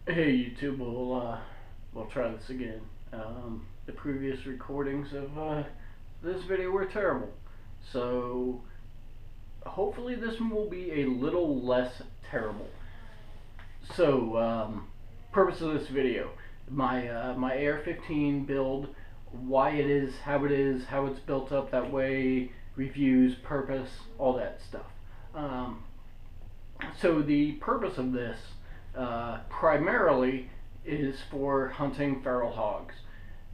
Hey YouTube, we'll try this again. The previous recordings of this video were terrible, so hopefully this one will be a little less terrible. So, purpose of this video, my AR-15 build, why it is, how it's built up that way, reviews, purpose, all that stuff. So the purpose of this primarily is for hunting feral hogs.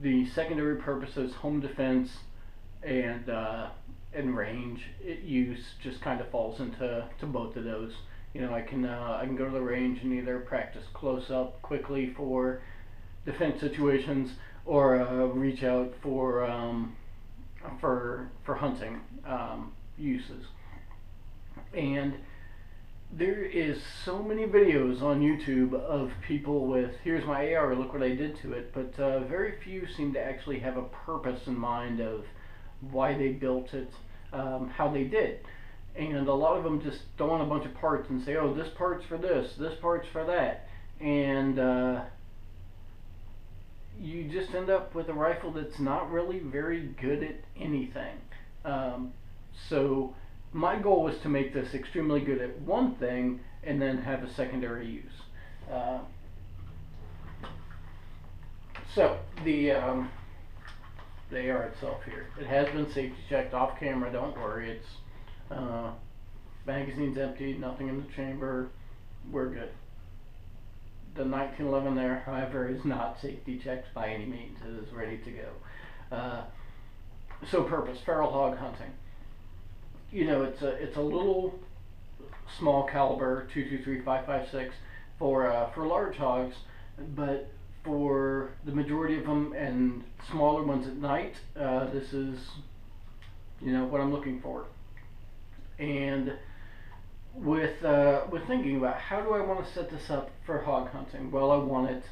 The secondary purpose is home defense and range use just kind of falls into both of those. You know, I can go to the range and either practice close up quickly for defense situations or reach out for hunting uses. And there is so many videos on YouTube of people with, here's my AR, look what I did to it, but very few seem to actually have a purpose in mind of why they built it, how they did. And a lot of them just throw on a bunch of parts and say, oh, this part's for this part's for that. And you just end up with a rifle that's not really very good at anything. So my goal was to make this extremely good at one thing and then have a secondary use. So the AR itself here, it has been safety checked off camera, don't worry. It's magazine's empty, nothing in the chamber, we're good. The 1911 there, however, is not safety checked by any means. It is ready to go. So purpose, feral hog hunting. You know, it's a little small caliber 223 5.56 for large hogs, but for the majority of them and smaller ones at night, this is, you know, what I'm looking for. And with thinking about how do I want to set this up for hog hunting, well, I want it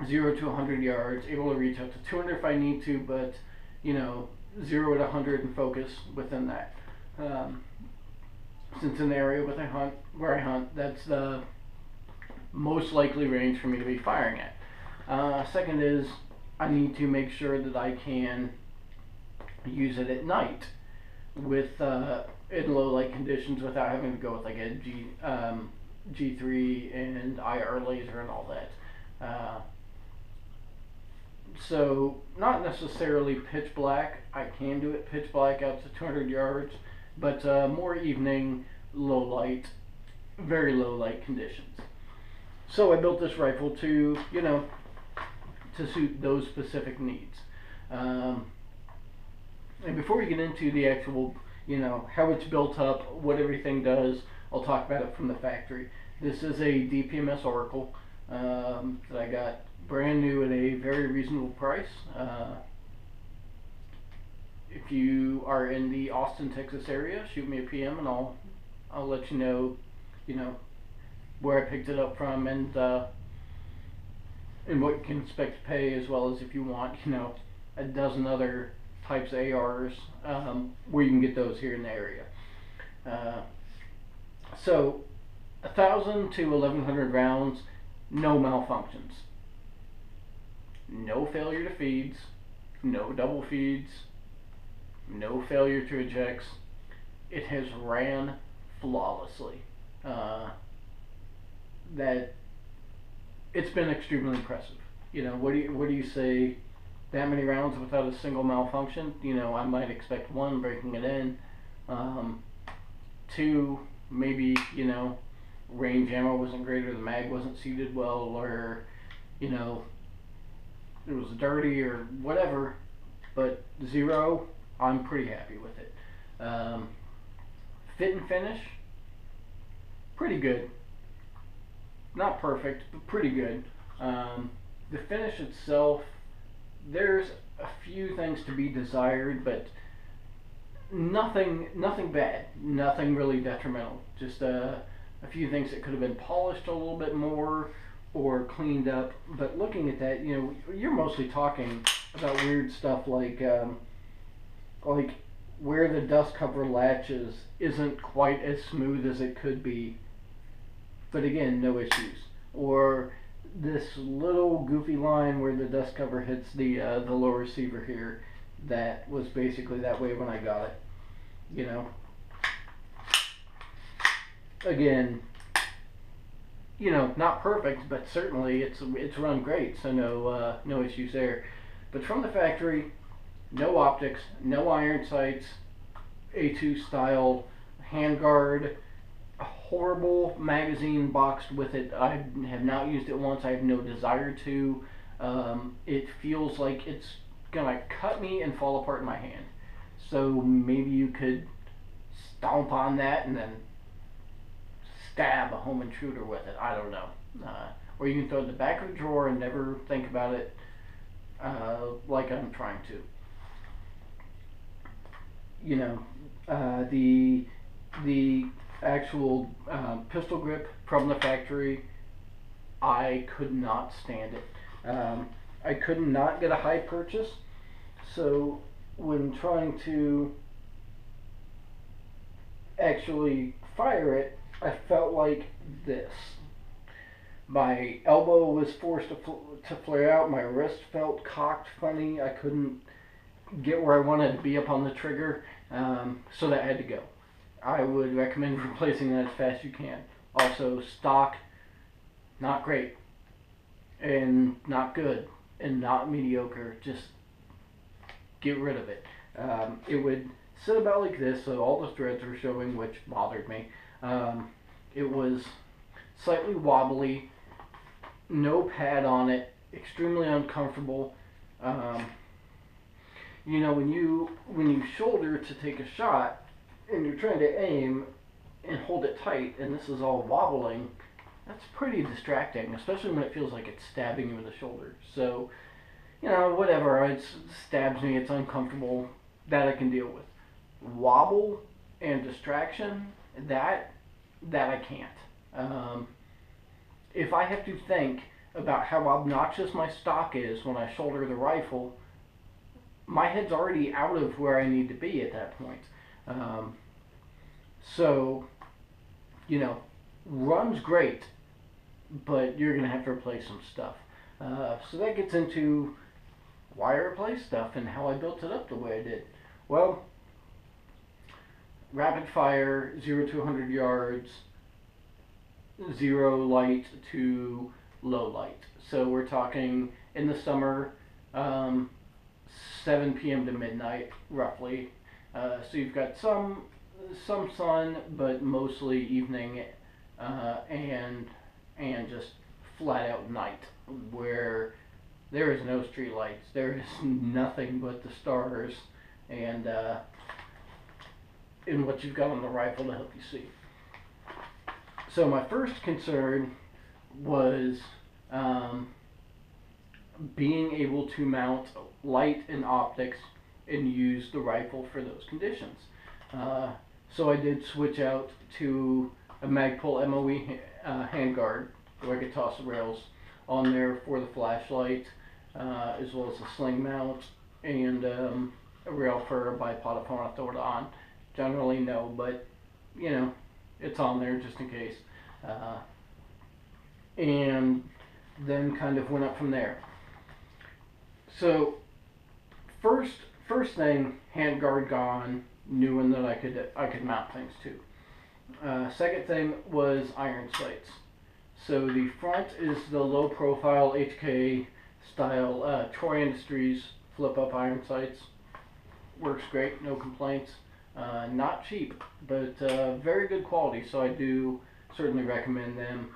0 to 100 yards, able to reach out to 200 if I need to, but you know, 0 to 100 and focus within that. Since in the area where I hunt, that's the most likely range for me to be firing at. Second is I need to make sure that I can use it at night with in low light conditions without having to go with like a G3 and IR laser and all that. So not necessarily pitch black. I can do it pitch black out to 200 yards, but more evening, low light, very low light conditions. So I built this rifle to, you know, to suit those specific needs. And before we get into the actual, you know, how it's built up, what everything does, I'll talk about it from the factory. This is a DPMS Oracle that I got brand new at a very reasonable price. If you are in the Austin, Texas area, shoot me a PM and I'll let you know, where I picked it up from and what you can expect to pay, as well as if you want, you know, a dozen other types of ARs, where you can get those here in the area. So 1,000 to 1,100 rounds, no malfunctions. No failure to feeds, no double feeds, no failure to ejects. It has ran flawlessly. That it's been extremely impressive. You know, what do you say? That many rounds without a single malfunction? You know, I might expect one, breaking it in. Two, maybe, you know, range ammo wasn't great, or the mag wasn't seated well, or, you know, it was dirty or whatever. But 0, I'm pretty happy with it. Fit and finish, pretty good. Not perfect, but pretty good. The finish itself, there's a few things to be desired, but nothing bad, nothing really detrimental. Just a few things that could have been polished a little bit more or cleaned up. But looking at that, you know, you're mostly talking about weird stuff like where the dust cover latches isn't quite as smooth as it could be. But again, no issues. or this little goofy line where the dust cover hits the low receiver here, that was basically that way when I got it. You know, again, you know, not perfect, but certainly it's run great, so no issues there. But from the factory, no optics, no iron sights, A2 style handguard, a horrible magazine boxed with it. I have not used it once. I have no desire to. It feels like it's gonna cut me and fall apart in my hand. So maybe you could stomp on that and then stab a home intruder with it. I don't know. Or you can throw it in the back of the drawer and never think about it like I'm trying to. You know, the actual pistol grip from the factory, I could not stand it. I could not get a high purchase, so when trying to actually fire it, I felt like this. My elbow was forced to flare out, my wrist felt cocked funny, I couldn't get where I wanted to be up on the trigger, so that had to go. I would recommend replacing that as fast as you can. Also, stock, not great, and not good, and not mediocre. Just get rid of it. It would sit about like this, so all the threads were showing, which bothered me. It was slightly wobbly, no pad on it, extremely uncomfortable. You know, when you shoulder to take a shot and you're trying to aim and hold it tight, and this is all wobbling, that's pretty distracting, especially when it feels like it's stabbing you in the shoulder. So, you know, whatever, it stabs me, it's uncomfortable, that I can deal with. Wobble and distraction, that I can't. If I have to think about how obnoxious my stock is when I shoulder the rifle, my head's already out of where I need to be at that point. So, you know, run's great, but you're going to have to replace some stuff. So that gets into why I replaced stuff and how I built it up the way I did. Well, rapid fire, 0 to 100 yards, 0 light to low light. So we're talking in the summer, 7 p.m. to midnight, roughly. So you've got some sun, but mostly evening, and just flat out night, where there is no street lights. There is nothing but the stars and what you've got on the rifle to help you see. So my first concern was being able to mount light and optics and use the rifle for those conditions. So I did switch out to a Magpul MOE handguard, where I could toss the rails on there for the flashlight, as well as a sling mount and a rail for a bipod if I want to throw it on. Generally no, but you know, it's on there just in case. And then kind of went up from there. So first thing, handguard gone, new one that I could mount things to. Second thing was iron sights. So the front is the low profile HK style Troy Industries flip up iron sights. Works great, no complaints. Not cheap, but very good quality, so I do certainly recommend them.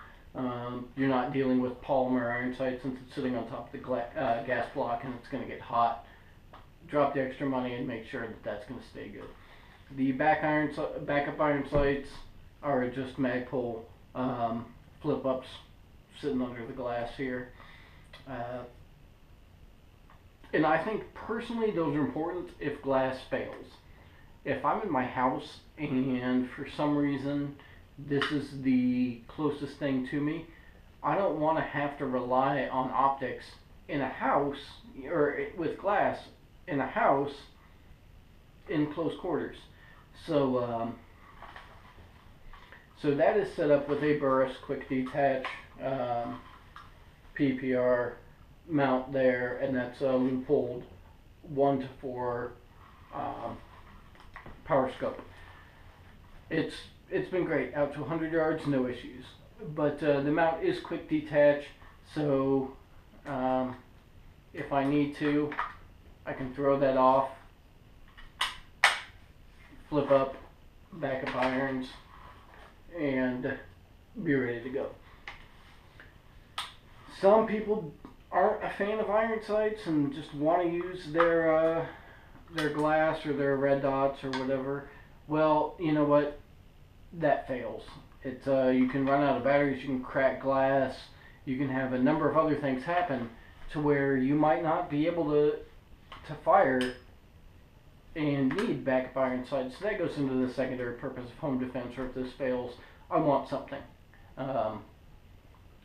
You're not dealing with polymer iron sights since it's sitting on top of the gas block and it's going to get hot. Drop the extra money and make sure that that's going to stay good. The backup iron sights are just Magpul flip ups sitting under the glass here. And I think personally those are important if glass fails. If I'm in my house and for some reason this is the closest thing to me, I don't want to have to rely on optics in a house, or with glass in a house in close quarters. So so that is set up with a Burris quick detach PPR mount there, and that's a Leupold 1 to 4 power scope. It's been great, out to 100 yards, no issues. But the mount is quick detach, so if I need to, I can throw that off, flip up, backup irons, and be ready to go. Some people aren't a fan of iron sights and just want to use their glass or their red dots or whatever. Well, you know what? That fails. It's you can run out of batteries, you can crack glass, you can have a number of other things happen to where you might not be able to fire and need backup iron sights. So that goes into the secondary purpose of home defense, or if this fails, I want something.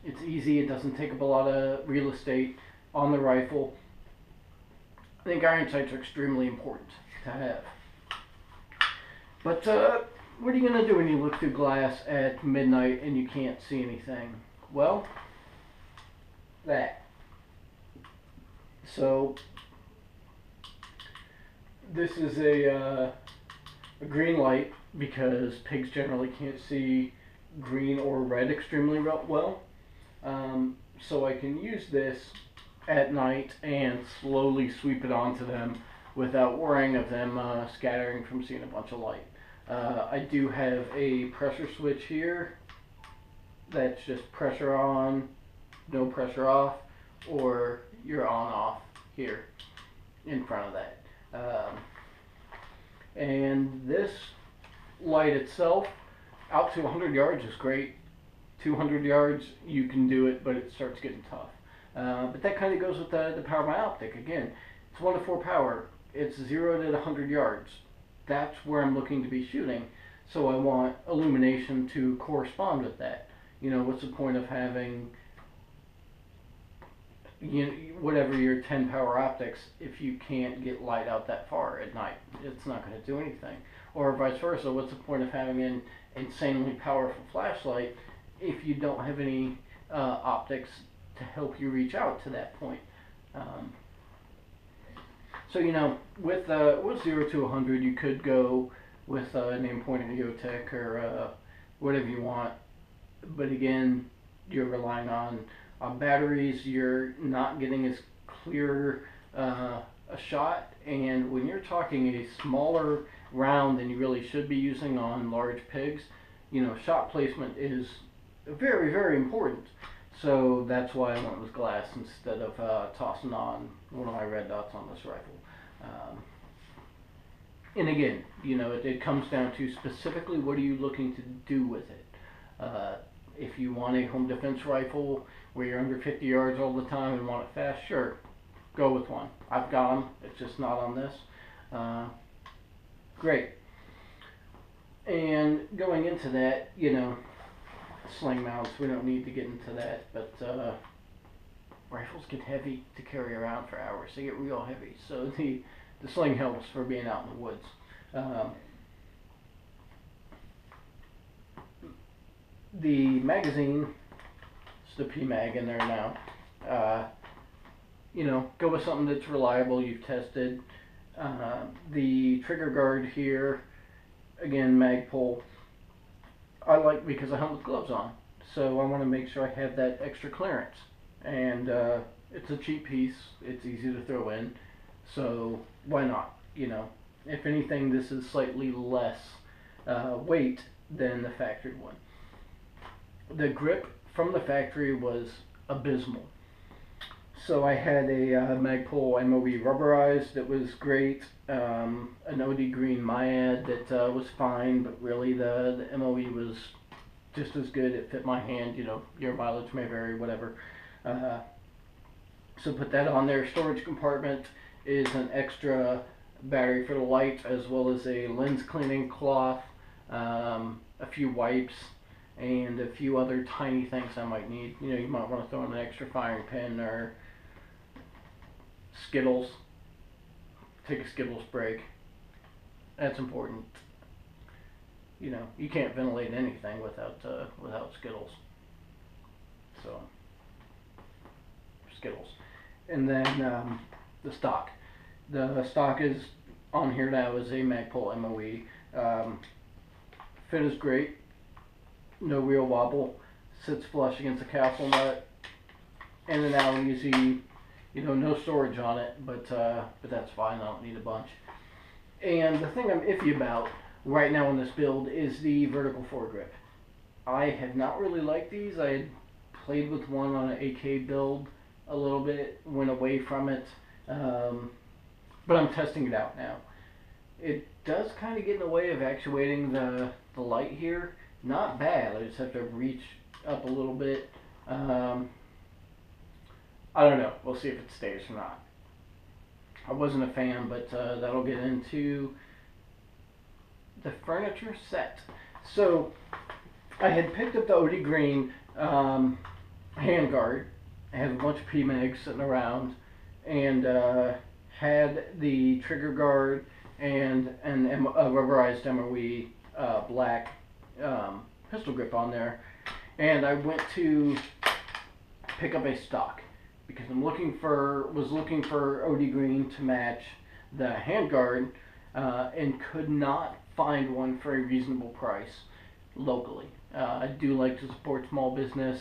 It's easy, it doesn't take up a lot of real estate on the rifle. I think iron sights are extremely important to have. But what are you going to do when you look through glass at midnight and you can't see anything? Well, that. So, this is a green light because pigs generally can't see green or red extremely well. So I can use this at night and slowly sweep it onto them without worrying of them scattering from seeing a bunch of light. I do have a pressure switch here that's just pressure on, no pressure off, or you're on off here in front of that. And this light itself, out to 100 yards is great. 200 yards, you can do it, but it starts getting tough. But that kind of goes with the power of my optic. Again, it's 1 to 4 power. It's 0 to 100 yards. That's where I'm looking to be shooting. So I want illumination to correspond with that. You know, what's the point of having whatever your 10 power optics if you can't get light out that far at night? It's not going to do anything. Or vice versa, what's the point of having an insanely powerful flashlight if you don't have any optics to help you reach out to that point? So, you know, with 0 to 100, you could go with an aim-pointed EOTech or whatever you want. But again, you're relying on batteries. You're not getting as clear a shot. And when you're talking a smaller round than you really should be using on large pigs, you know, shot placement is very, very important. So that's why I went with glass instead of tossing on one of my red dots on this rifle. And again, you know, it comes down to specifically what are you looking to do with it. If you want a home defense rifle where you're under 50 yards all the time and want it fast, sure, go with one. I've got them, it's just not on this. Great. And going into that, you know, sling mounts, we don't need to get into that, but rifles get heavy to carry around for hours. They get real heavy, so the sling helps for being out in the woods. The magazine, it's the P-Mag in there now. You know, go with something that's reliable, you've tested. The trigger guard here, again, Magpul. I like because I hunt with gloves on, so I want to make sure I have that extra clearance. And it's a cheap piece, it's easy to throw in, so why not? You know, if anything, this is slightly less weight than the factory one. The grip from the factory was abysmal. So I had a Magpul MOE rubberized that was great, an OD green Myad that was fine, but really the MOE was just as good. It fit my hand, you know, your mileage may vary, whatever. So put that on there. Storage compartment is an extra battery for the light, as well as a lens cleaning cloth, a few wipes, and a few other tiny things I might need. You know, you might want to throw in an extra firing pin or Skittles. Take a Skittles break. That's important. You know, you can't ventilate anything without Skittles. So Skittles. And then the stock. The stock is on here now is a Magpul MOE. Fit is great. No real wobble. Sits flush against the castle nut. In and out easy. You know, no storage on it, but that's fine. I don't need a bunch. And the thing I'm iffy about right now in this build is the vertical foregrip. I have not really liked these. I had played with one on an AK build a little bit, went away from it, but I'm testing it out now. It does kind of get in the way of actuating the light here. Not bad. I just have to reach up a little bit. I don't know. We'll see if it stays or not. I wasn't a fan, but that'll get into the furniture set. So I had picked up the OD Green handguard. I had a bunch of PMags sitting around, and had the trigger guard and a rubberized MOE black pistol grip on there. And I went to pick up a stock because was looking for OD Green to match the handguard, and could not find one for a reasonable price locally. I do like to support small business.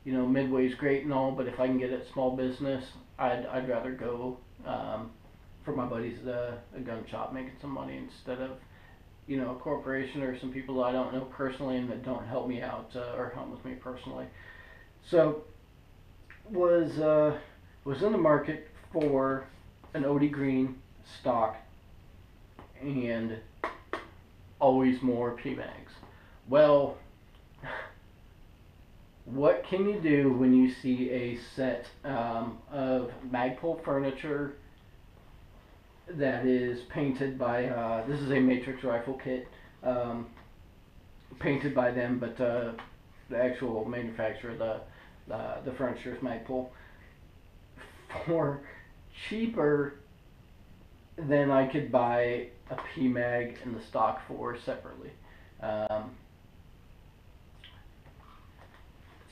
You know, Midway's great and all, but if I can get it small business, I'd rather go for my buddies at a gun shop making some money instead of, you know, a corporation or some people I don't know personally and that don't help me out or help with me personally. So was in the market for an OD Green stock and always more PMags. Well, what can you do when you see a set of Magpul furniture that is painted by, this is a Matrix rifle kit, painted by them, but the actual manufacturer, the furniture is Magpul, for cheaper than I could buy a PMag in the stock for separately.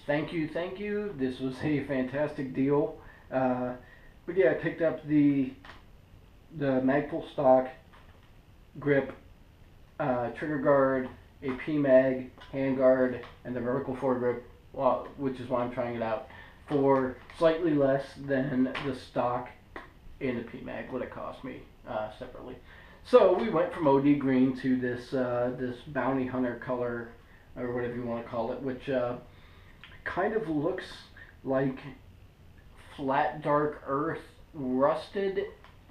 Thank you. This was a fantastic deal. But yeah, I picked up the Magpul stock grip, trigger guard, a PMag, handguard, and the vertical foregrip, which is why I'm trying it out, for slightly less than the stock and the PMag would have cost me separately. So we went from OD Green to this bounty hunter color, or whatever you want to call it, which kind of looks like flat dark earth rusted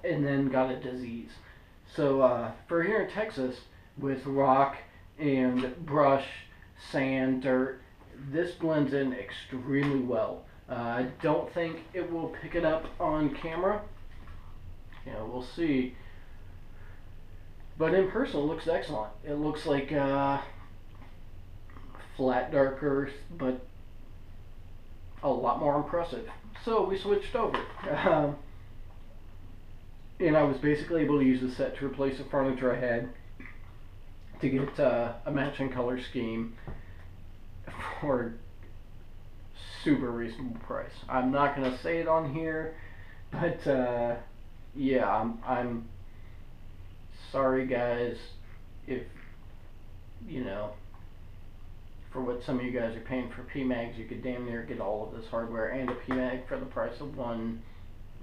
and then got a disease. So for here in Texas, with rock and brush, sand, dirt, this blends in extremely well. I don't think it will pick it up on camera. Yeah, we'll see. But in person, it looks excellent. It looks like flat dark earth, but a lot more impressive. So we switched over. And I was basically able to use the set to replace the furniture I had to get a matching color scheme for super reasonable price. I'm not going to say it on here, but yeah, I'm sorry guys if, you know, for what some of you guys are paying for PMags, you could damn near get all of this hardware and a PMag for the price of one,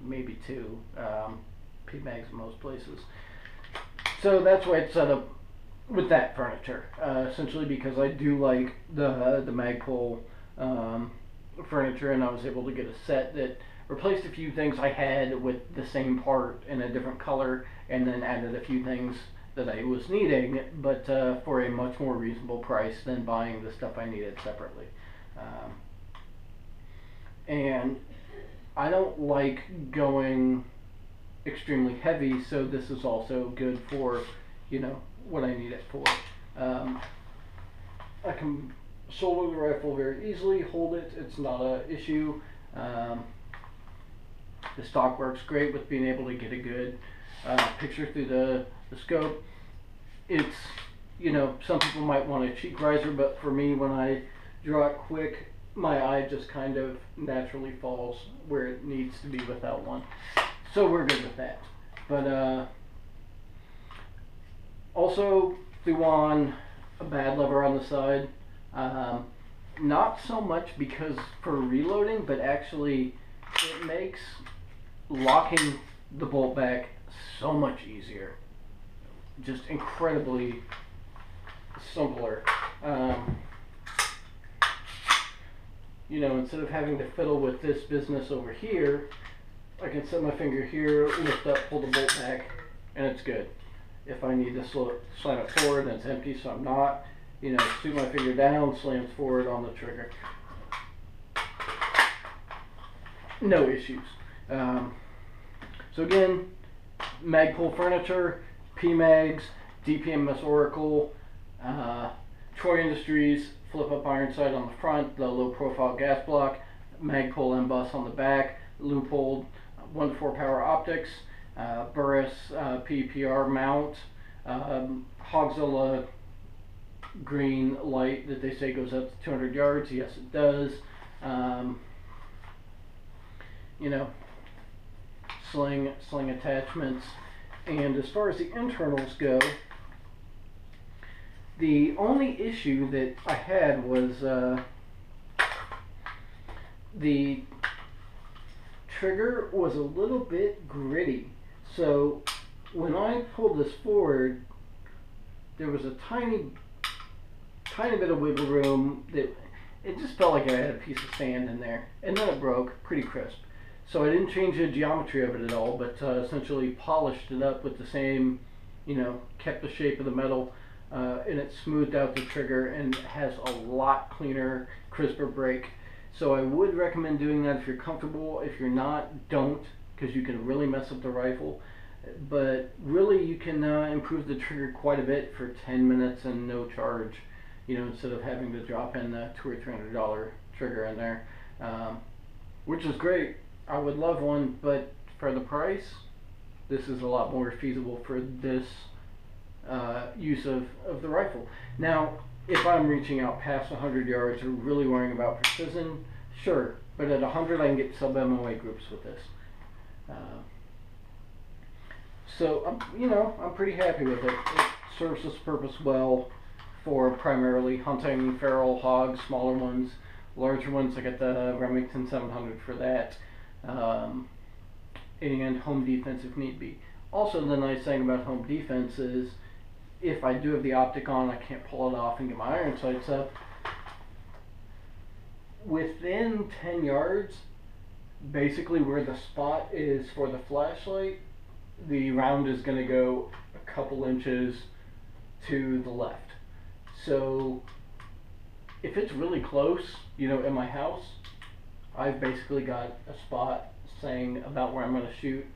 maybe two PMags in most places. So that's why it's set up with that furniture, essentially because I do like the Magpul furniture, and I was able to get a set that replaced a few things I had with the same part in a different color, and then added a few things that I was needing, but for a much more reasonable price than buying the stuff I needed separately. And I don't like going extremely heavy, so this is also good for, you know, what I need it for. I can shoulder the rifle very easily, hold it, it's not an issue. The stock works great with being able to get a good picture through the scope. It's, you know, some people might want a cheek riser, but for me, when I draw it quick my eye just kind of naturally falls where it needs to be without one. So we're good with that. But also threw on a bad lever on the side. Not so much because for reloading, but actually it makes locking the bolt back so much easier. Just incredibly simpler. You know, instead of having to fiddle with this business over here, I can set my finger here, lift up, pull the bolt back, and it's good. If I need to slam it forward, then it's empty, so I'm not. You know, scoot my finger down, slams forward on the trigger. No issues. So again, Magpul furniture, PMags, DPMS Oracle, Troy Industries, flip up iron sight on the front, the low profile gas block, Magpul M-Bus on the back, Leupold 1-4 power optics, Burris PPR mount, Hogzilla green light that they say goes up to 200 yards. Yes, it does. You know, sling attachments. And as far as the internals go, the only issue that I had was the trigger was a little bit gritty. So when I pulled this forward, there was a tiny bit of wiggle room that it just felt like I had a piece of sand in there, and then it broke pretty crisp. So I didn't change the geometry of it at all, but essentially polished it up with the same, you know, kept the shape of the metal, and it smoothed out the trigger and has a lot cleaner, crisper break. So I would recommend doing that if you're comfortable. If you're not, don't, because you can really mess up the rifle. But really you can improve the trigger quite a bit for 10 minutes and no charge, you know, instead of having to drop in the $200 or $300 trigger in there, which is great. I would love one, but for the price, this is a lot more feasible for this use of the rifle. Now, if I'm reaching out past 100 yards or really worrying about precision, sure, but at 100 I can get sub-MOA groups with this. So, you know, I'm pretty happy with it. It serves its purpose well for primarily hunting feral hogs, smaller ones. Larger ones, I got the Remington 700 for that. And home defense if need be. Also, the nice thing about home defense is if I do have the optic on, I can't pull it off and get my iron sights up. Within 10 yards, basically where the spot is for the flashlight, the round is going to go a couple inches to the left. So if it's really close, you know, in my house, I've basically got a spot saying about where I'm going to shoot,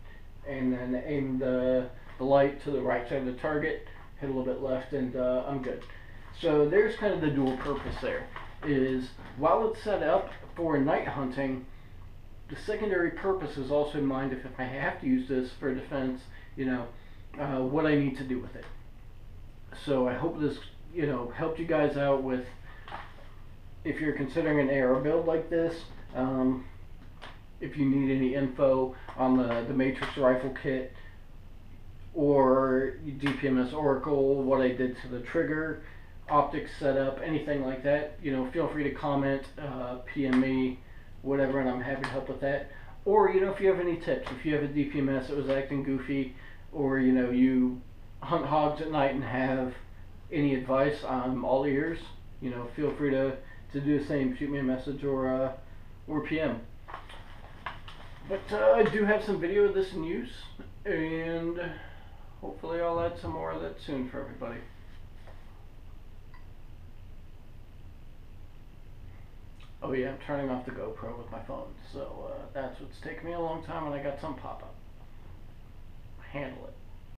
and then aim the light to the right side of the target, hit a little bit left, and I'm good. So there's kind of the dual purpose there, is while it's set up for night hunting, the secondary purpose is also in mind if I have to use this for defense, you know, what I need to do with it. So I hope this, you know, helped you guys out with, if you're considering an AR build like this. If you need any info on the Matrix rifle kit or DPMS Oracle, what I did to the trigger, optics setup, anything like that, you know, feel free to comment, PM me, whatever, and I'm happy to help with that. Or, you know, if you have any tips, if you have a DPMS that was acting goofy, or, you know, you hunt hogs at night and have any advice, I'm all ears. You know, feel free to do the same, shoot me a message or PM. But I do have some video of this in use, and hopefully I'll add some more of that soon for everybody. Oh yeah, I'm turning off the GoPro with my phone, so that's what's taken me a long time, and I got some pop-up. Handle it.